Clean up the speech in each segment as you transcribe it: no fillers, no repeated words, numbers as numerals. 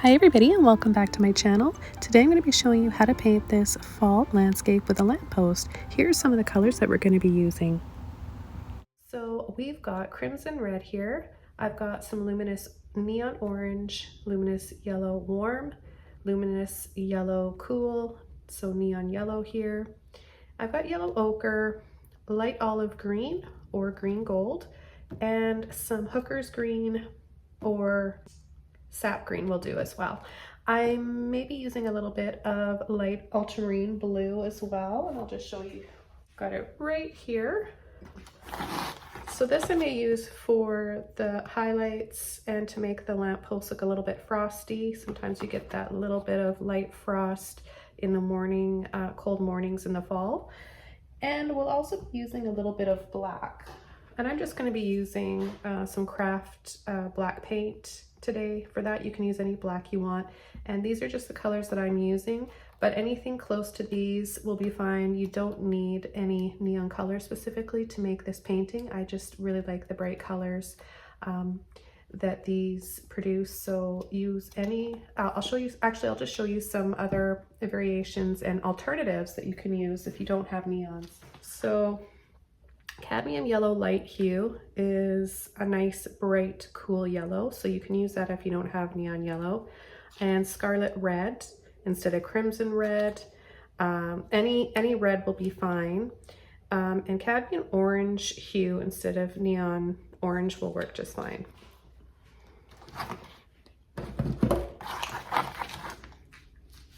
Hi everybody and welcome back to my channel. Today I'm going to be showing you how to paint this fall landscape with a lamppost. Here's some of the colors that we're going to be using. So we've got crimson red here. I've got some luminous neon orange, luminous yellow warm, luminous yellow cool, so neon yellow here. I've got yellow ochre, light olive green or green gold, and some hooker's green or sap green will do as well. I'm maybe using a little bit of light ultramarine blue as well, and I'll just show you. Got it right here. So this I may use for the highlights and to make the lamppost look a little bit frosty. Sometimes you get that little bit of light frost in the morning, cold mornings in the fall. And we'll also be using a little bit of black. And I'm just going to be using some craft black paint today. For that, you can use any black you want. And these are just the colors that I'm using, but anything close to these will be fine. You don't need any neon color specifically to make this painting. I just really like the bright colors that these produce. So use any, I'll show you, actually I'll just show you some other variations and alternatives that you can use if you don't have neons. So cadmium yellow light hue is a nice bright cool yellow, so you can use that if you don't have neon yellow. And scarlet red instead of crimson red, any red will be fine. And cadmium orange hue instead of neon orange will work just fine.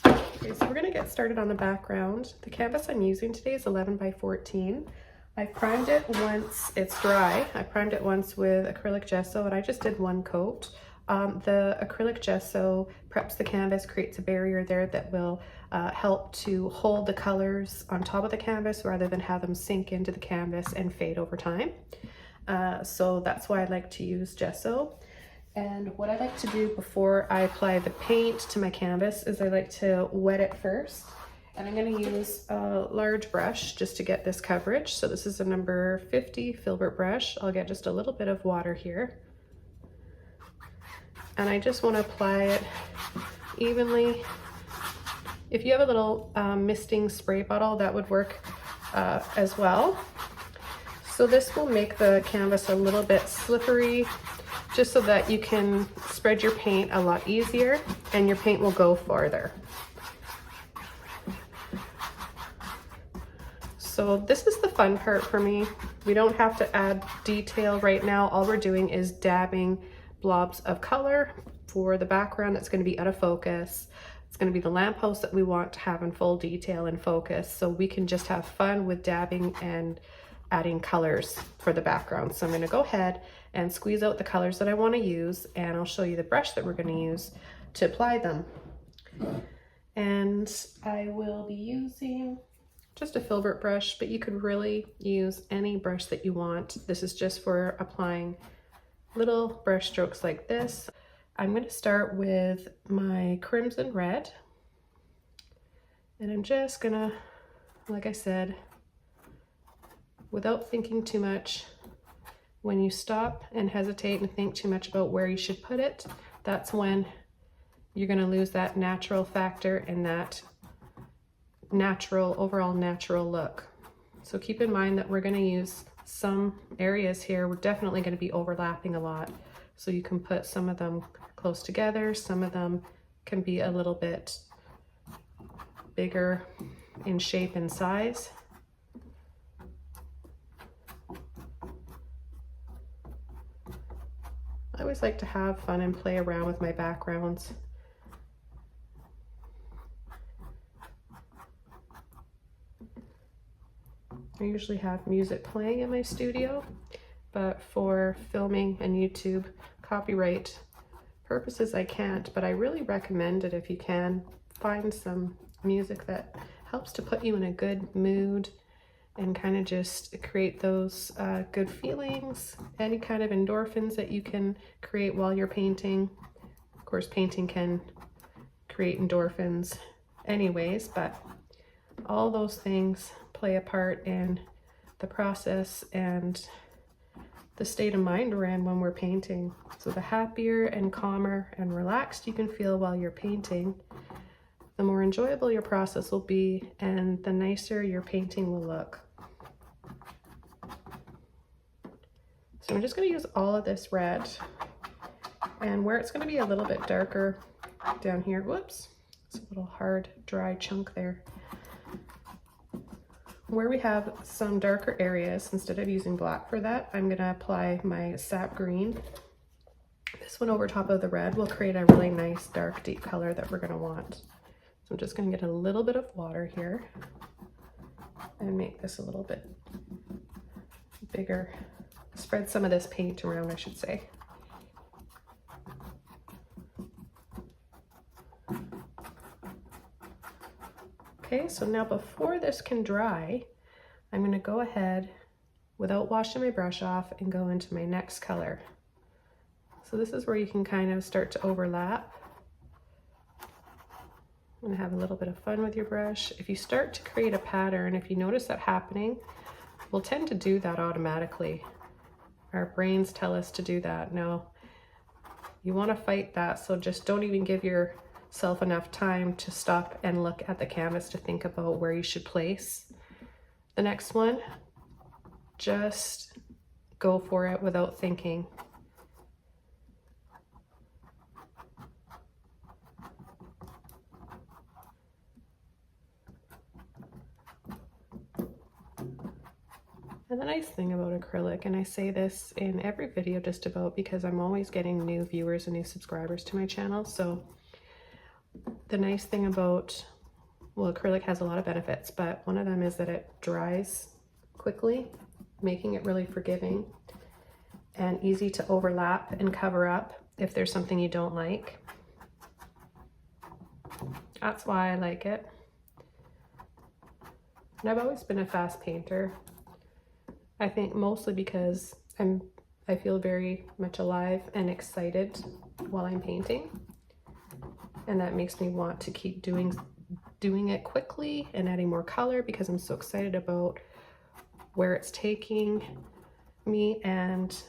Okay, so we're going to get started on the background. The canvas I'm using today is 11 by 14. I primed it once it's dry. I primed it once with acrylic gesso, and I just did one coat. The acrylic gesso preps the canvas, creates a barrier there that will help to hold the colors on top of the canvas rather than have them sink into the canvas and fade over time. So that's why I like to use gesso. And what I like to do before I apply the paint to my canvas is I like to wet it first. And I'm going to use a large brush just to get this coverage. So this is a number 50 Filbert brush. I'll get just a little bit of water here. And I just want to apply it evenly. If you have a little misting spray bottle, that would work as well. So this will make the canvas a little bit slippery, just so that you can spread your paint a lot easier and your paint will go farther. So this is the fun part for me. We don't have to add detail right now. All we're doing is dabbing blobs of color for the background that's going to be out of focus. It's going to be the lamppost that we want to have in full detail and focus, so we can just have fun with dabbing and adding colors for the background. So I'm going to go ahead and squeeze out the colors that I want to use, and I'll show you the brush that we're going to use to apply them. And I will be using just a filbert brush, but you could really use any brush that you want. This is just for applying little brush strokes like this. I'm going to start with my crimson red, and I'm just gonna, like I said, without thinking too much, when you stop and hesitate and think too much about where you should put it, that's when you're going to lose that natural factor and that overall natural look. So keep in mind that we're going to use some areas here. We're definitely going to be overlapping a lot. So you can put some of them close together. Some of them can be a little bit bigger in shape and size. I always like to have fun and play around with my backgrounds. I usually have music playing in my studio, but for filming and YouTube copyright purposes I can't, but I really recommend it if you can. Find some music that helps to put you in a good mood and kind of just create those good feelings, any kind of endorphins that you can create while you're painting. Of course, painting can create endorphins anyways, but all those things play a part in the process and the state of mind we're in when we're painting. So the happier and calmer and relaxed you can feel while you're painting, the more enjoyable your process will be and the nicer your painting will look. So I'm just going to use all of this red, and where it's going to be a little bit darker down here, whoops, it's a little hard dry chunk there. Where we have some darker areas, instead of using black for that, I'm going to apply my sap green. This one over top of the red will create a really nice dark deep color that we're going to want. So I'm just going to get a little bit of water here and make this a little bit bigger. Spread some of this paint around, I should say. Okay, so now before this can dry, I'm going to go ahead without washing my brush off and go into my next color. So this is where you can kind of start to overlap and have a little bit of fun with your brush. If you start to create a pattern, if you notice that happening, we'll tend to do that automatically. Our brains tell us to do that. No, you want to fight that, so just don't even give yourself enough time to stop and look at the canvas to think about where you should place the next one. Just go for it without thinking. And the nice thing about acrylic, and I say this in every video just about because I'm always getting new viewers and new subscribers to my channel, so the nice thing about, well, acrylic has a lot of benefits, but one of them is that it dries quickly, making it really forgiving and easy to overlap and cover up if there's something you don't like. That's why I like it. And I've always been a fast painter. I think mostly because I feel very much alive and excited while I'm painting. And that makes me want to keep doing it quickly and adding more color because I'm so excited about where it's taking me. And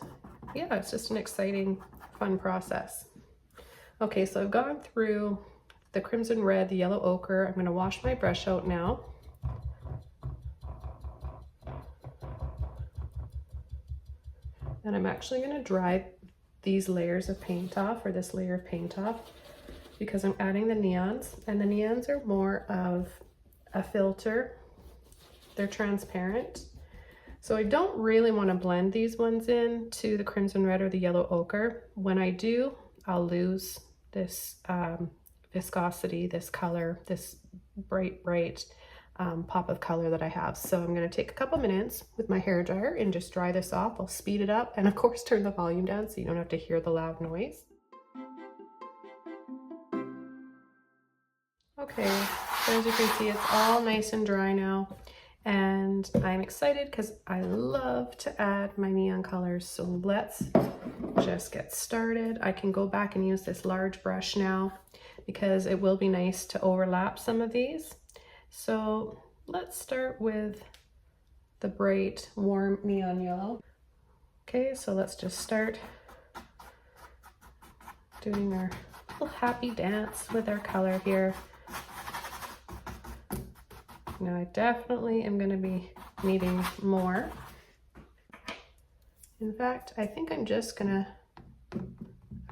yeah, it's just an exciting, fun process. Okay, so I've gone through the crimson red, the yellow ochre. I'm going to wash my brush out now. And I'm actually going to dry these layers of paint off, or this layer of paint off, because I'm adding the neons, and the neons are more of a filter. They're transparent. So I don't really want to blend these ones in to the crimson red or the yellow ochre. When I do, I'll lose this viscosity, this color, this bright pop of color that I have. So I'm going to take a couple minutes with my hair dryer and just dry this off. I'll speed it up and of course turn the volume down so you don't have to hear the loud noise. Okay, so as you can see, it's all nice and dry now, and I'm excited because I love to add my neon colors. So let's just get started. I can go back and use this large brush now because it will be nice to overlap some of these. So let's start with the bright, warm neon yellow. Okay, so let's just start doing our little happy dance with our color here. Now I definitely am going to be needing more. In fact, I think I'm just going to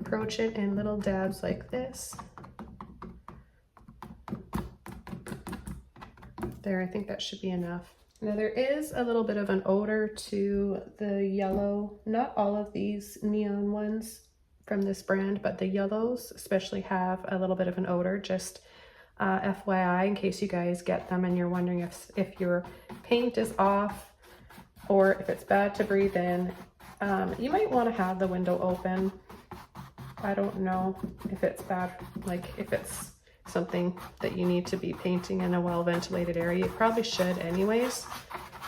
approach it in little dabs like this. There, I think that should be enough. Now there is a little bit of an odor to the yellow. Not all of these neon ones from this brand, but the yellows especially have a little bit of an odor. Just FYI, in case you guys get them and you're wondering if your paint is off or if it's bad to breathe in, you might want to have the window open. I don't know if it's bad, like if it's something that you need to be painting in a well-ventilated area. You probably should anyways.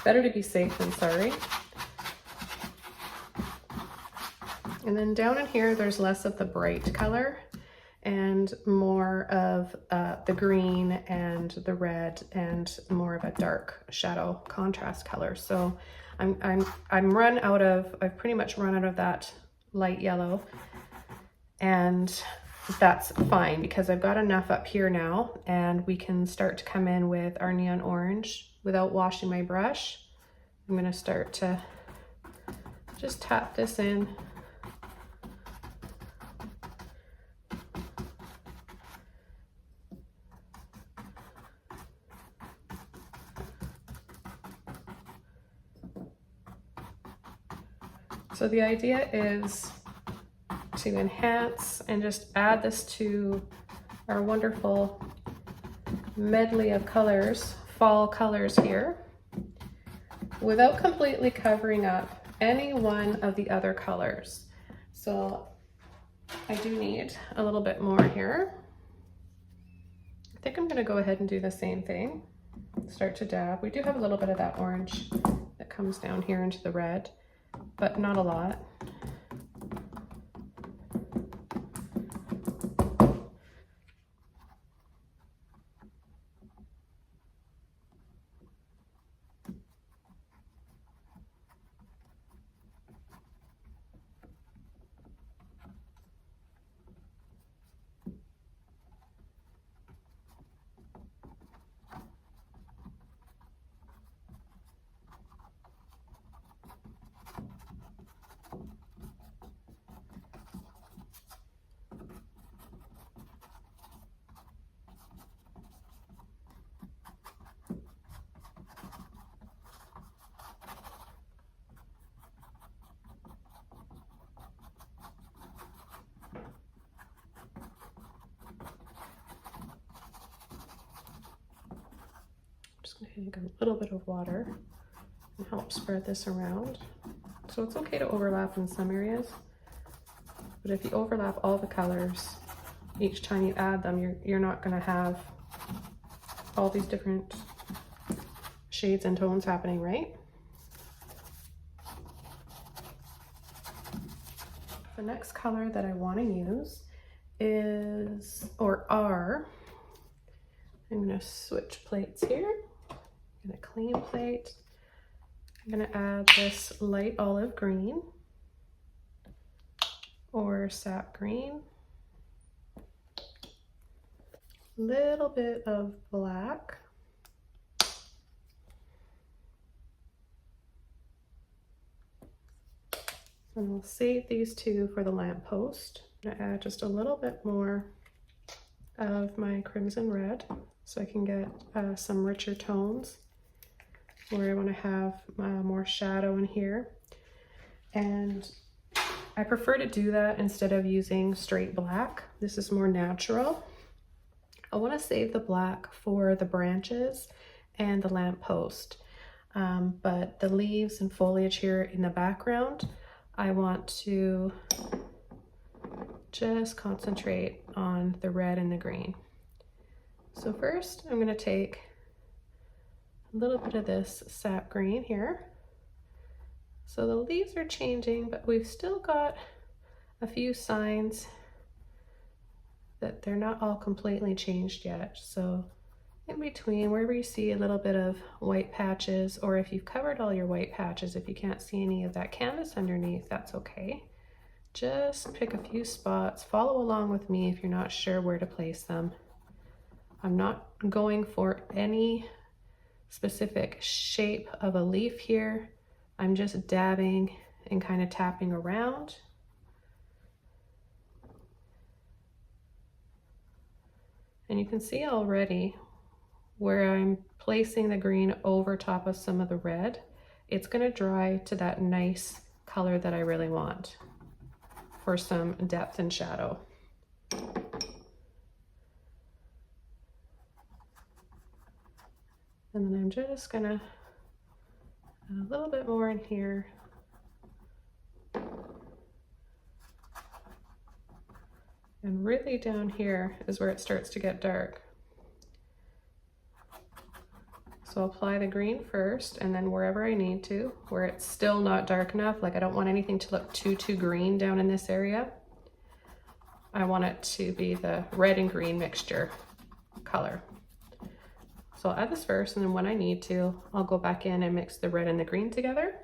Better to be safe than sorry. And then down in here, there's less of the bright color. and more of the green and the red and more of a dark shadow contrast color. So I've pretty much run out of that light yellow, and that's fine because I've got enough up here now, and we can start to come in with our neon orange without washing my brush. I'm going to start to just tap this in. So the idea is to enhance and just add this to our wonderful medley of colors, fall colors here, without completely covering up any one of the other colors. So I do need a little bit more here. I think I'm gonna go ahead and do the same thing. Start to dab. We do have a little bit of that orange that comes down here into the red, but not a lot. Take a little bit of water and help spread this around. So it's okay to overlap in some areas, but if you overlap all the colors each time you add them, you're not going to have all these different shades and tones happening, right? The next color that I want to use I'm going to switch plates here. I'm going to clean plate. I'm going to add this light olive green or sap green. Little bit of black. And we'll save these two for the lamppost. I'm going to add just a little bit more of my crimson red so I can get some richer tones where I want to have more shadow in here. And I prefer to do that instead of using straight black. This is more natural. I want to save the black for the branches and the lamppost, but the leaves and foliage here in the background, I want to just concentrate on the red and the green. So first I'm going to take a little bit of this sap green here. So the leaves are changing, but we've still got a few signs that they're not all completely changed yet. So in between, wherever you see a little bit of white patches, or if you've covered all your white patches, if you can't see any of that canvas underneath, that's okay. Just pick a few spots, follow along with me if you're not sure where to place them. I'm not going for any specific shape of a leaf here. I'm just dabbing and kind of tapping around. And you can see already where I'm placing the green over top of some of the red, it's going to dry to that nice color that I really want for some depth and shadow. And then I'm just going to add a little bit more in here. And really down here is where it starts to get dark. So I'll apply the green first, and then wherever I need to, where it's still not dark enough, like I don't want anything to look too green down in this area, I want it to be the red and green mixture color. So I'll add this first, and then when I need to, I'll go back in and mix the red and the green together.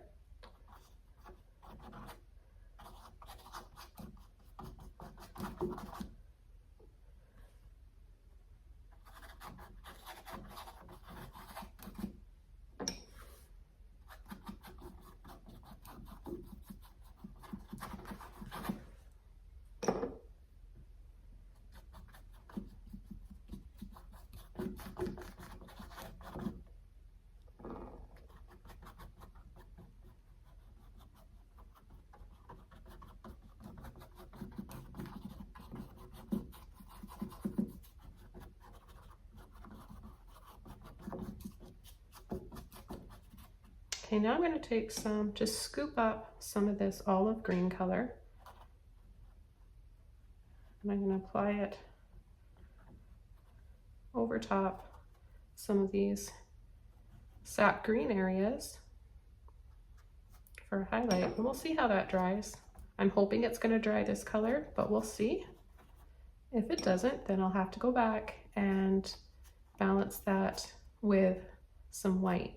Okay, now I'm going to take some, just scoop up some of this olive green color, and I'm going to apply it over top some of these sap green areas for a highlight, and we'll see how that dries. I'm hoping it's going to dry this color, but we'll see. If it doesn't, then I'll have to go back and balance that with some white.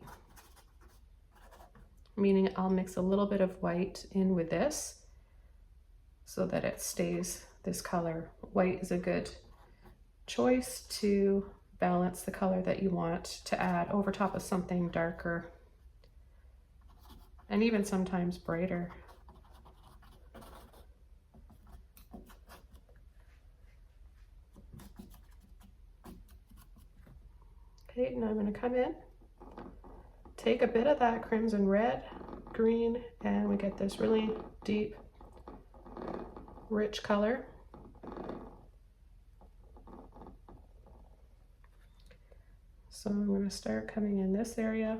Meaning I'll mix a little bit of white in with this so that it stays this color. White is a good choice to balance the color that you want to add over top of something darker and even sometimes brighter. Okay, now I'm going to come in, take a bit of that crimson red, green, and we get this really deep, rich color. So I'm going to start coming in this area.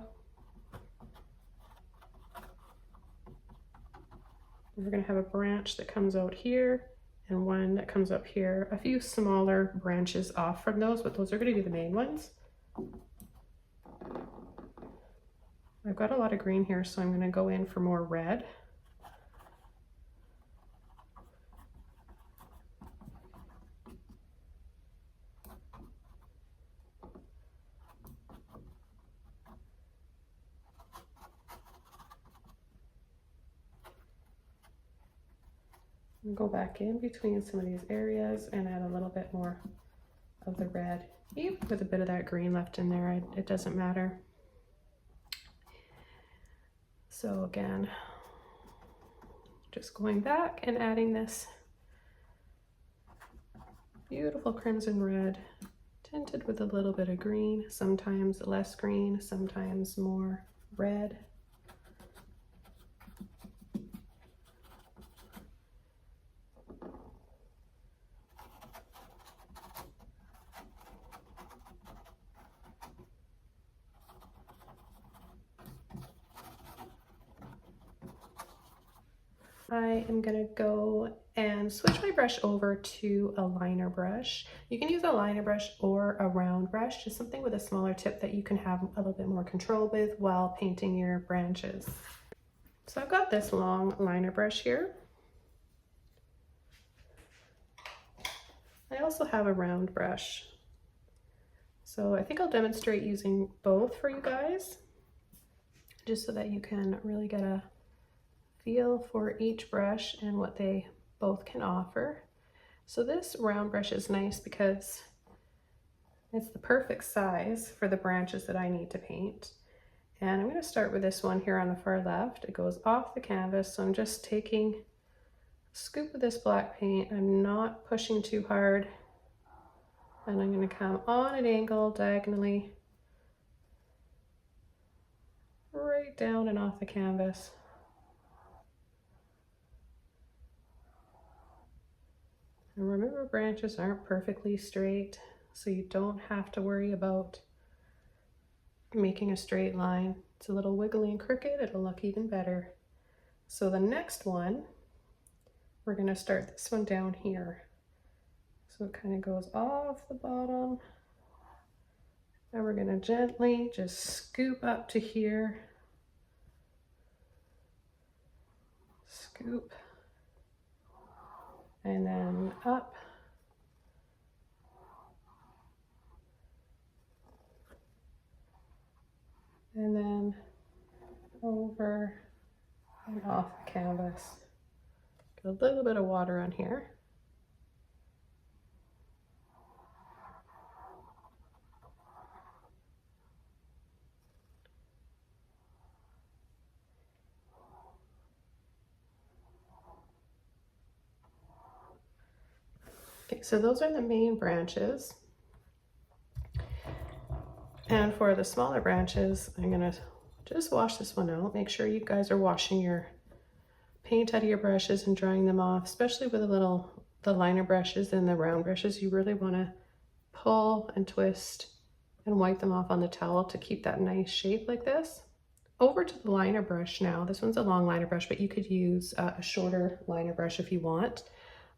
We're going to have a branch that comes out here and one that comes up here. A few smaller branches off from those, but those are going to be the main ones. I've got a lot of green here, so I'm going to go in for more red. And go back in between some of these areas and add a little bit more of the red. Even with a bit of that green left in there, it doesn't matter. So again, just going back and adding this beautiful crimson red, tinted with a little bit of green, sometimes less green, sometimes more red. I am going to go and switch my brush over to a liner brush. You can use a liner brush or a round brush, just something with a smaller tip that you can have a little bit more control with while painting your branches. So I've got this long liner brush here. I also have a round brush. So I think I'll demonstrate using both for you guys, just so that you can really get a feel for each brush and what they both can offer. So this round brush is nice because it's the perfect size for the branches that I need to paint. And I'm going to start with this one here on the far left. It goes off the canvas, so I'm just taking a scoop of this black paint. I'm not pushing too hard, and I'm going to come on an angle diagonally right down and off the canvas. And remember, branches aren't perfectly straight, so you don't have to worry about making a straight line. It's a little wiggly and crooked, it'll look even better. So the next one, we're going to start this one down here. So it kind of goes off the bottom, and we're going to gently just scoop up to here. Scoop. and then up, and then over and off the canvas. Get a little bit of water on here. Okay, so those are the main branches. And for the smaller branches, I'm gonna just wash this one out. Make sure you guys are washing your paint out of your brushes and drying them off, especially with the liner brushes and the round brushes. You really wanna pull and twist and wipe them off on the towel to keep that nice shape like this. Over to the liner brush now. This one's a long liner brush, but you could use a shorter liner brush if you want.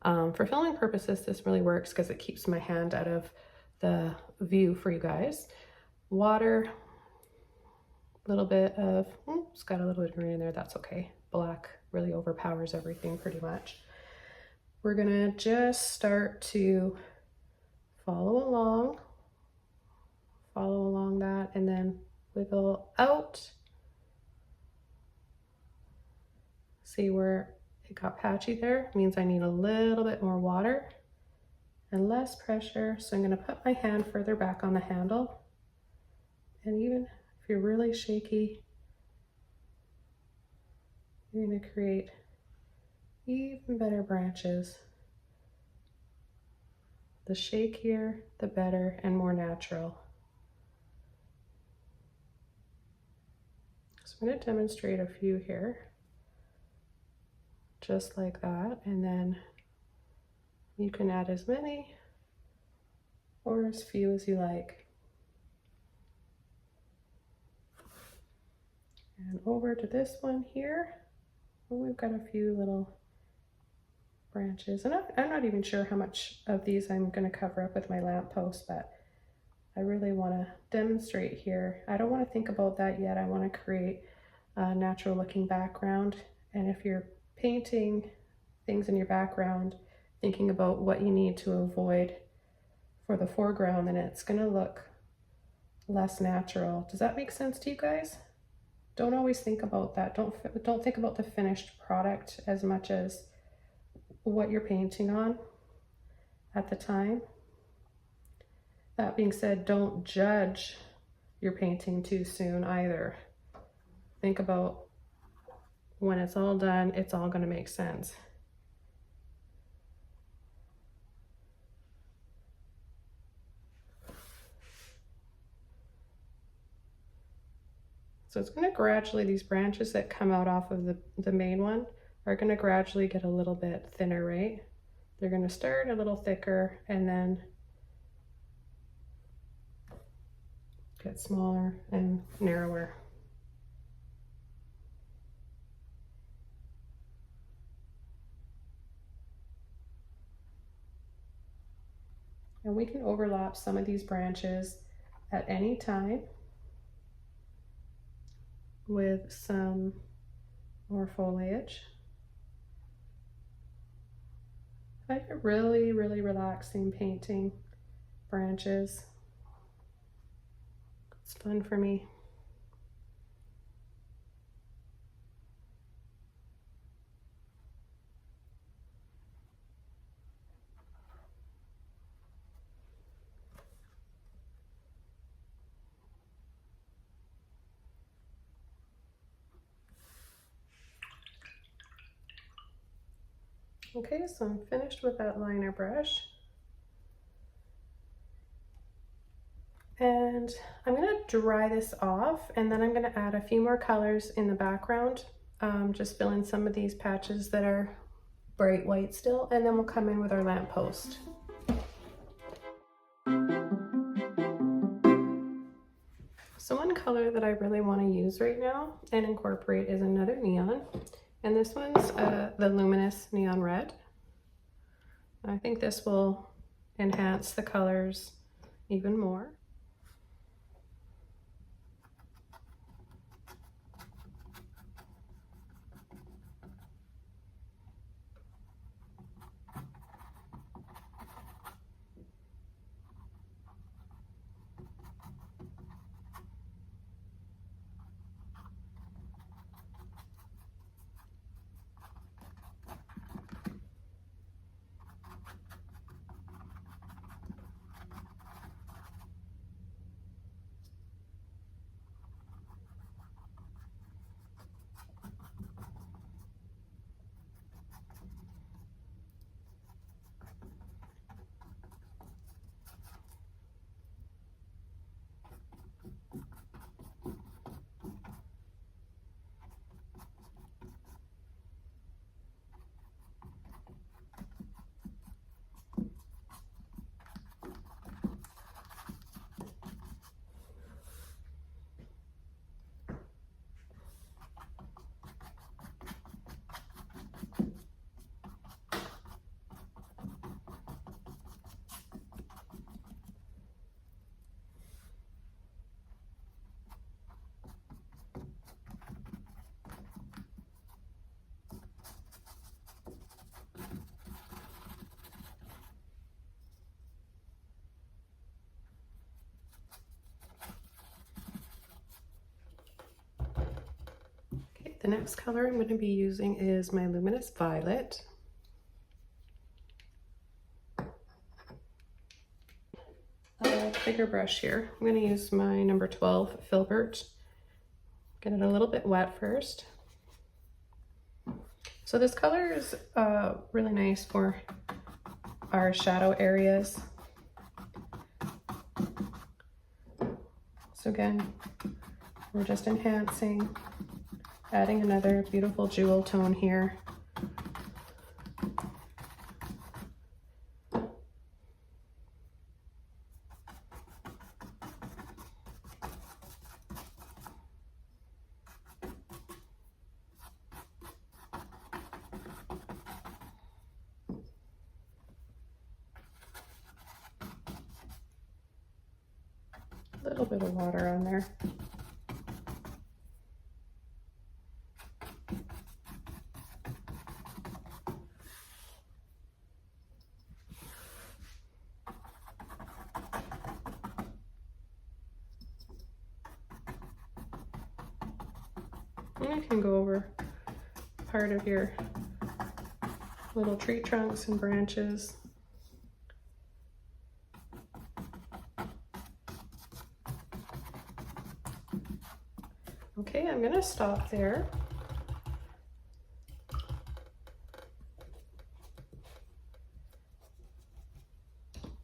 For filming purposes, this really works because it keeps my hand out of the view for you guys. Water, a little bit of, it's got a little bit of green in there, that's okay. Black really overpowers everything pretty much. We're gonna just start to follow along that, and then wiggle out. See where it got patchy there? It means I need a little bit more water and less pressure. So I'm gonna put my hand further back on the handle. And even if you're really shaky, you're gonna create even better branches. The shakier, the better and more natural. So I'm gonna demonstrate a few here. Just like that, and then you can add as many or as few as you like. And over to this one here, we've got a few little branches, and I'm not even sure how much of these I'm going to cover up with my lamppost, but I really want to demonstrate here. I don't want to think about that yet. I want to create a natural looking background, and if you're painting things in your background, thinking about what you need to avoid for the foreground, then it's going to look less natural. Does that make sense to you guys? Don't always think about that. Don't think about the finished product as much as what you're painting on at the time. That being said, don't judge your painting too soon either. Think about when it's all done, it's all going to make sense. So it's going to gradually, these branches that come out off of the main one are going to gradually get a little bit thinner, right? They're going to start a little thicker and then get smaller and narrower. And we can overlap some of these branches at any time with some more foliage. I get really, really relaxing painting branches. It's fun for me. Okay, so I'm finished with that liner brush. And I'm gonna dry this off, and then I'm gonna add a few more colors in the background. Just fill in some of these patches that are bright white still, and then we'll come in with our lamppost. So one color that I really want to use right now and incorporate is another neon. And this one's the Luminous Neon Red. I think this will enhance the colors even more. The next color I'm going to be using is my Luminous Violet. A bigger brush here. I'm going to use my number 12 Filbert. Get it a little bit wet first. So this color is really nice for our shadow areas. So again, we're just enhancing, adding another beautiful jewel tone here. A little bit of water on there. And you can go over part of your little tree trunks and branches. Okay, I'm going to stop there.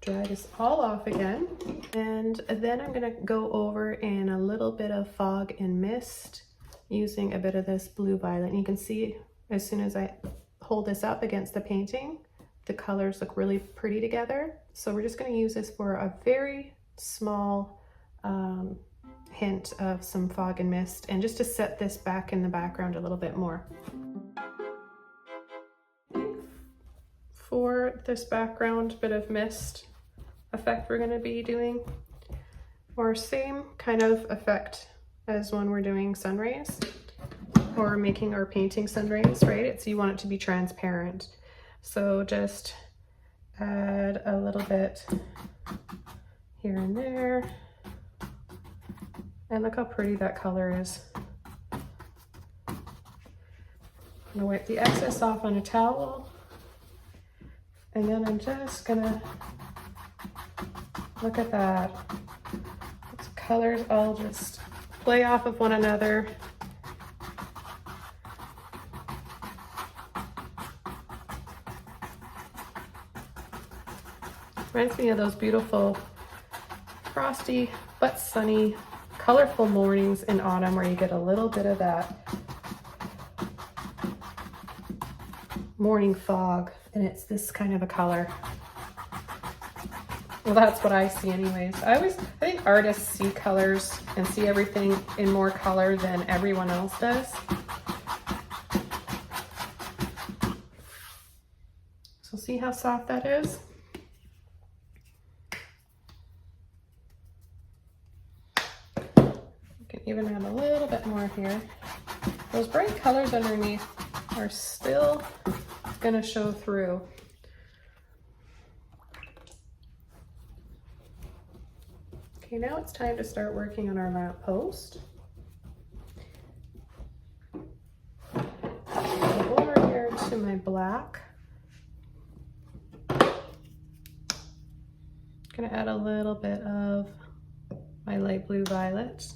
Dry this all off again, and then I'm going to go over in a little bit of fog and mist using a bit of this blue violet. And you can see as soon as I hold this up against the painting, the colors look really pretty together. So we're just going to use this for a very small hint of some fog and mist, and just to set this back in the background a little bit more. For this background bit of mist effect we're going to be doing, or same kind of effect as when we're doing sun rays or making our painting sun rays, right? It's, you want it to be transparent. So just add a little bit here and there. And look how pretty that color is. I'm gonna wipe the excess off on a towel. And then I'm just gonna, look at that. Those colors all just play off of one another. Reminds me of those beautiful frosty but sunny colorful mornings in autumn where you get a little bit of that morning fog, and it's this kind of a color. Well, that's what I see anyways. I think artists see colors and see everything in more color than everyone else does. So see how soft that is? Even add a little bit more here. Those bright colors underneath are still going to show through. Okay, now it's time to start working on our lamppost. Go over here to my black. I'm going to add a little bit of my light blue violet.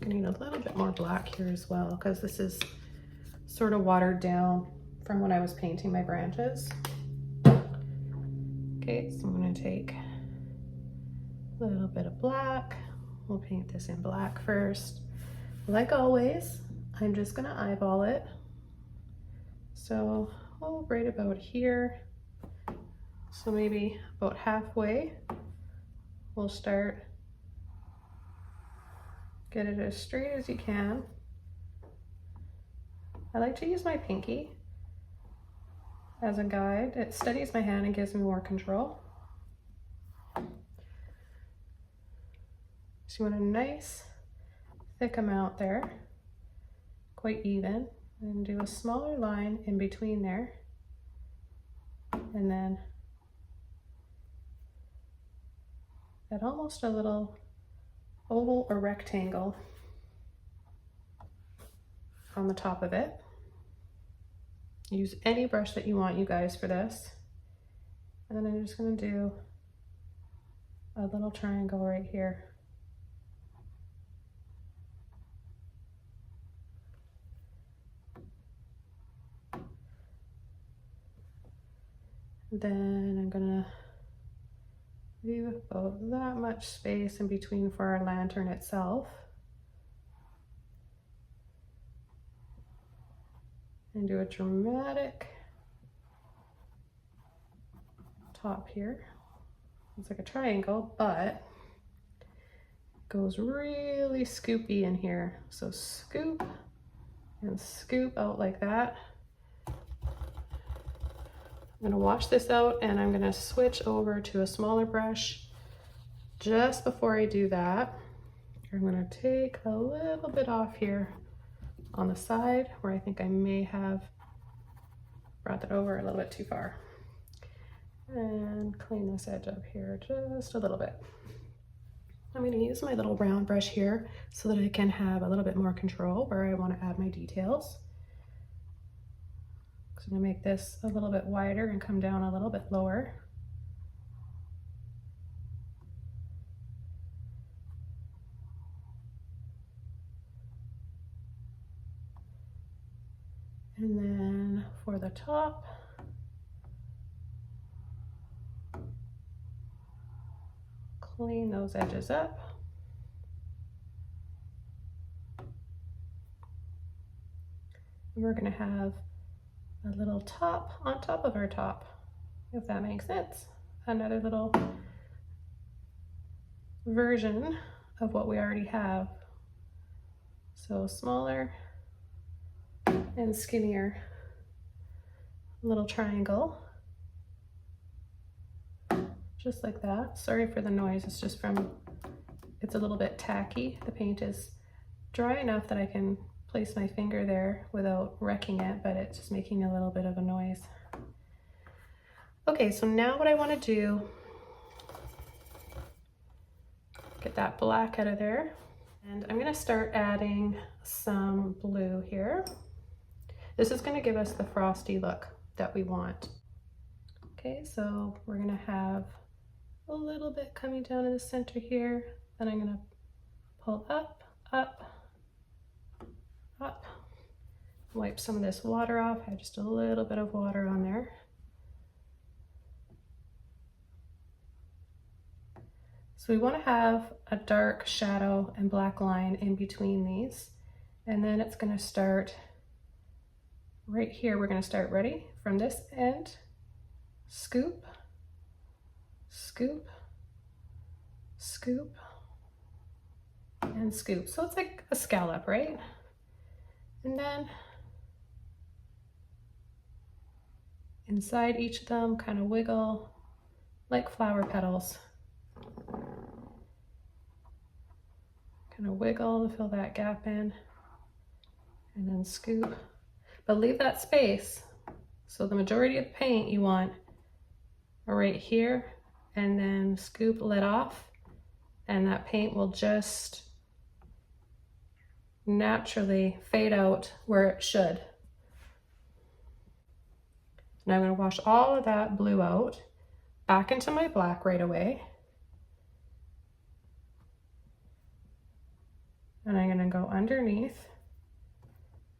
I need a little bit more black here as well, because this is sort of watered down from when I was painting my branches. Okay, so I'm going to take a little bit of black. We'll paint this in black first. Like always, I'm just going to eyeball it. So, oh, right about here. So maybe about halfway, we'll start. Get it as straight as you can. I like to use my pinky as a guide. It steadies my hand and gives me more control. So you want a nice thick amount there, quite even, and do a smaller line in between there, and then at almost a little oval or rectangle on the top of it. Use any brush that you want, you guys, for this. And then I'm just gonna do a little triangle right here. Then I'm gonna leave about that much space in between for our lantern itself. And do a dramatic top here. It's like a triangle, but goes really scoopy in here. So scoop and scoop out like that. I'm gonna wash this out and I'm gonna switch over to a smaller brush. Just before I do that, I'm gonna take a little bit off here on the side where I think I may have brought that over a little bit too far. And clean this edge up here just a little bit. I'm gonna use my little round brush here so that I can have a little bit more control where I wanna add my details. So I'm gonna make this a little bit wider and come down a little bit lower. And then for the top, clean those edges up. And we're gonna have a little top on top of our top, if that makes sense. Another little version of what we already have. So smaller and skinnier little triangle. Just like that. Sorry for the noise, it's just from, it's a little bit tacky. The paint is dry enough that I can place my finger there without wrecking it, but it's just making a little bit of a noise. Okay, so now what I want to do, get that black out of there, and I'm going to start adding some blue here. This is going to give us the frosty look that we want. Okay, so we're going to have a little bit coming down in the center here, then I'm going to pull up, up, up, wipe some of this water off. I have just a little bit of water on there. So we want to have a dark shadow and black line in between these, and then it's going to start right here. We're going to start, ready, from this end, scoop, scoop, scoop, and scoop. So it's like a scallop, right? And then inside each of them, kind of wiggle like flower petals. Kind of wiggle to fill that gap in, and then scoop. But leave that space. So the majority of the paint you want are right here, and then scoop, let off, and that paint will just naturally fade out where it should. Now I'm going to wash all of that blue out, back into my black right away. And I'm going to go underneath,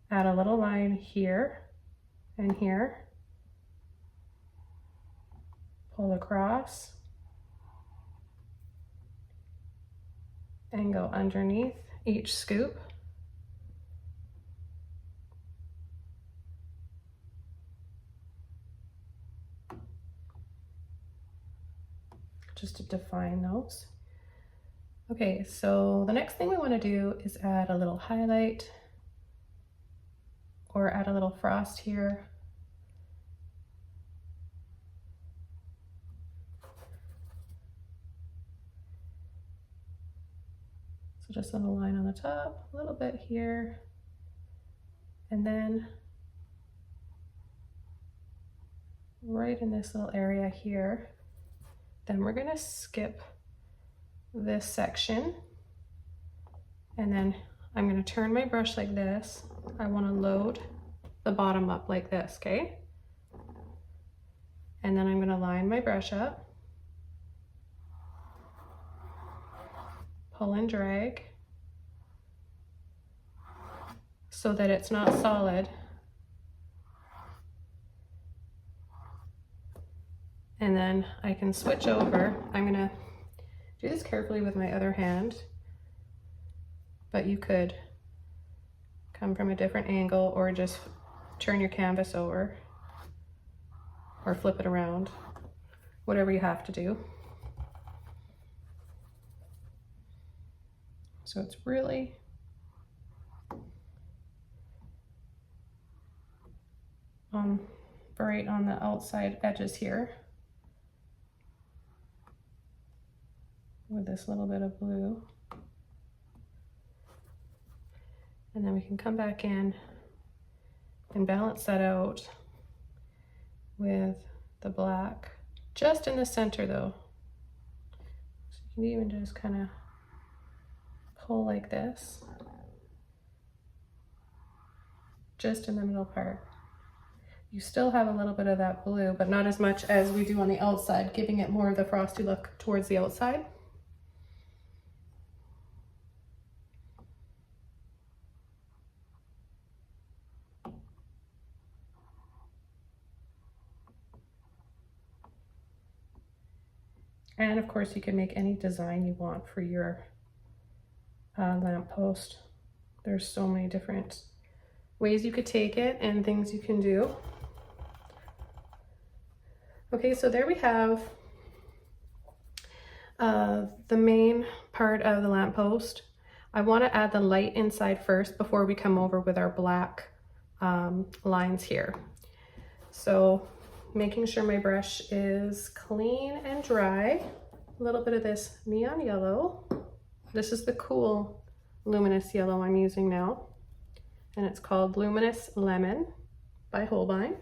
add a little line here and here, pull across, and go underneath each scoop. Just to define those. Okay, so the next thing we want to do is add a little highlight or add a little frost here. So just a little line on the top, a little bit here, and then right in this little area here. Then we're going to skip this section, and then I'm going to turn my brush like this, I want to load the bottom up like this, okay? And then I'm going to line my brush up, pull and drag so that it's not solid. And then I can switch over. I'm going to do this carefully with my other hand, but you could come from a different angle or just turn your canvas over or flip it around, whatever you have to do. So it's really bright on the outside edges here with this little bit of blue. And then we can come back in and balance that out with the black, just in the center though. So you can even just kind of pull like this, just in the middle part. You still have a little bit of that blue, but not as much as we do on the outside, giving it more of the frosty look towards the outside. And of course you can make any design you want for your lamppost. There's so many different ways you could take it and things you can do. Okay, so there we have the main part of the lamppost. I want to add the light inside first before we come over with our black lines here. So making sure my brush is clean and dry. A little bit of this neon yellow. This is the cool luminous yellow I'm using now, and it's called Luminous Lemon by Holbein.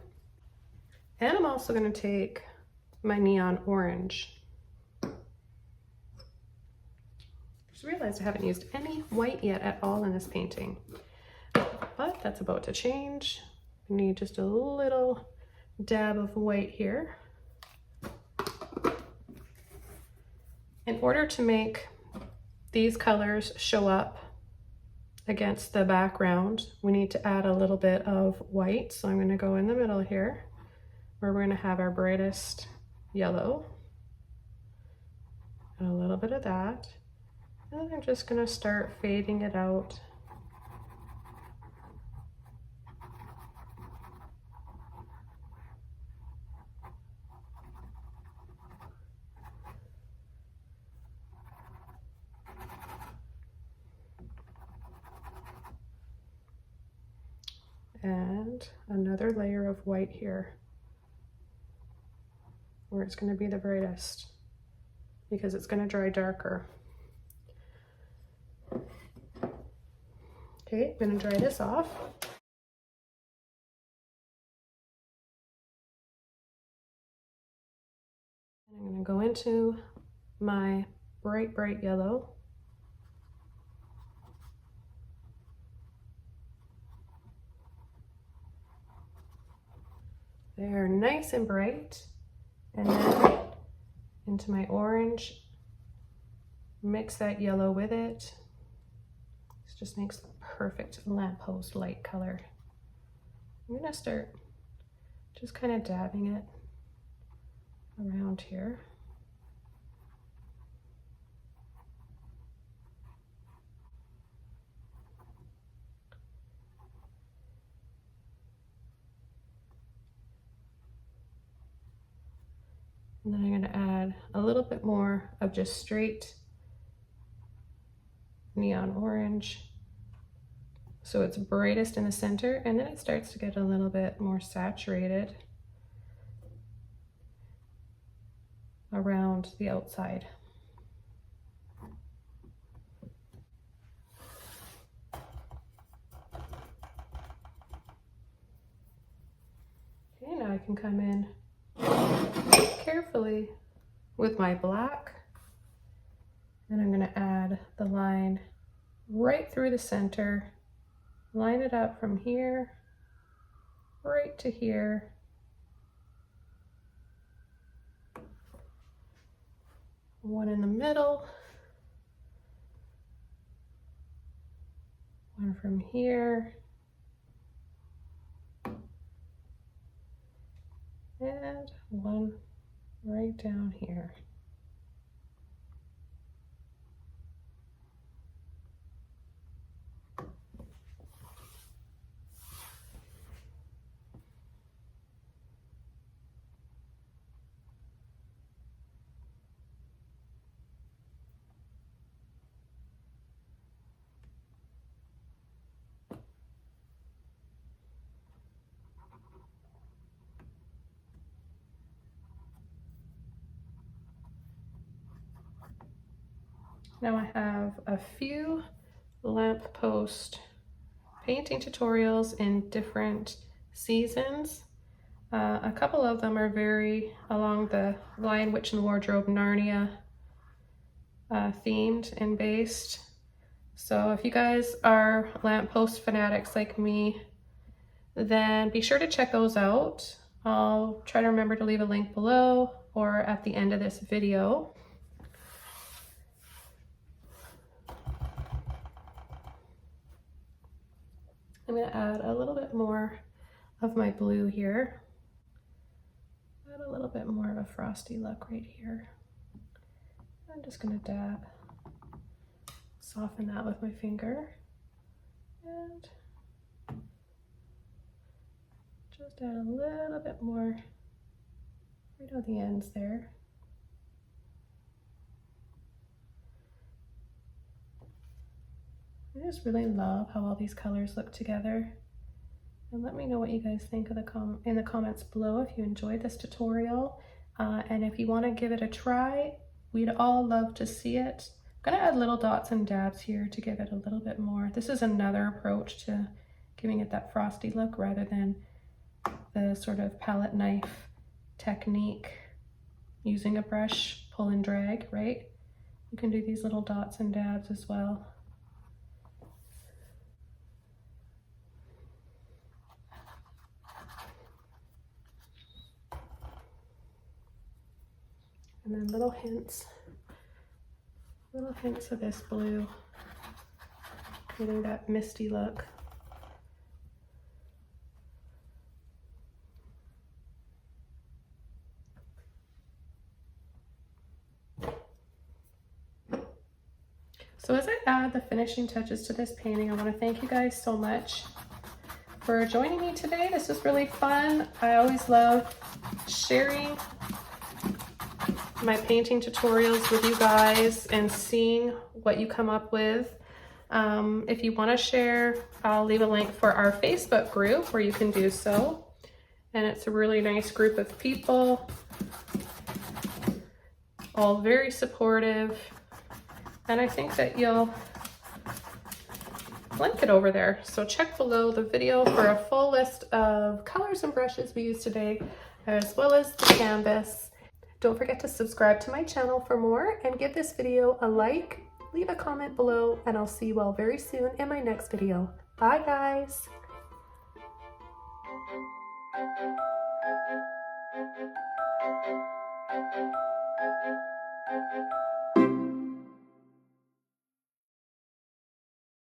And I'm also going to take my neon orange. Just realized I haven't used any white yet at all in this painting, but that's about to change. I need just a little dab of white here. In order to make these colors show up against the background, we need to add a little bit of white. So I'm going to go in the middle here, where we're going to have our brightest yellow. And a little bit of that. And then I'm just going to start fading it out. And another layer of white here, where it's going to be the brightest, because it's going to dry darker. Okay, I'm going to dry this off. And I'm going to go into my bright, bright yellow. They're nice and bright. And then into my orange, mix that yellow with it. This just makes the perfect lamppost light color. I'm gonna start just kind of dabbing it around here. And then I'm going to add a little bit more of just straight neon orange, so it's brightest in the center, and then it starts to get a little bit more saturated around the outside. Okay, now I can come in carefully with my black, and I'm going to add the line right through the center line it up from here right to here. One in the middle, one from here, and one right down here. Now I have a few Lamppost painting tutorials in different seasons. A couple of them are very along the Lion, Witch, and Wardrobe Narnia themed and based. So if you guys are Lamppost fanatics like me, then be sure to check those out. I'll try to remember to leave a link below or at the end of this video. I'm going to add a little bit more of my blue here. Add a little bit more of a frosty look right here. I'm just going to dab, soften that with my finger, and just add a little bit more right on the ends there. I just really love how all these colors look together. And let me know what you guys think of in the comments below if you enjoyed this tutorial. And if you want to give it a try, we'd all love to see it. I'm going to add little dots and dabs here to give it a little bit more. This is another approach to giving it that frosty look rather than the sort of palette knife technique using a brush, pull and drag, right? You can do these little dots and dabs as well. And then little hints of this blue, getting that misty look. So as I add the finishing touches to this painting, I want to thank you guys so much for joining me today. This was really fun. I always love sharing my painting tutorials with you guys and seeing what you come up with. If you want to share, I'll leave a link for our Facebook group where you can do so. And it's a really nice group of people, all very supportive. And I think that you'll link it over there. So check below the video for a full list of colors and brushes we used today, as well as the canvas. Don't forget to subscribe to my channel for more and give this video a like, leave a comment below, and I'll see you all very soon in my next video. Bye guys!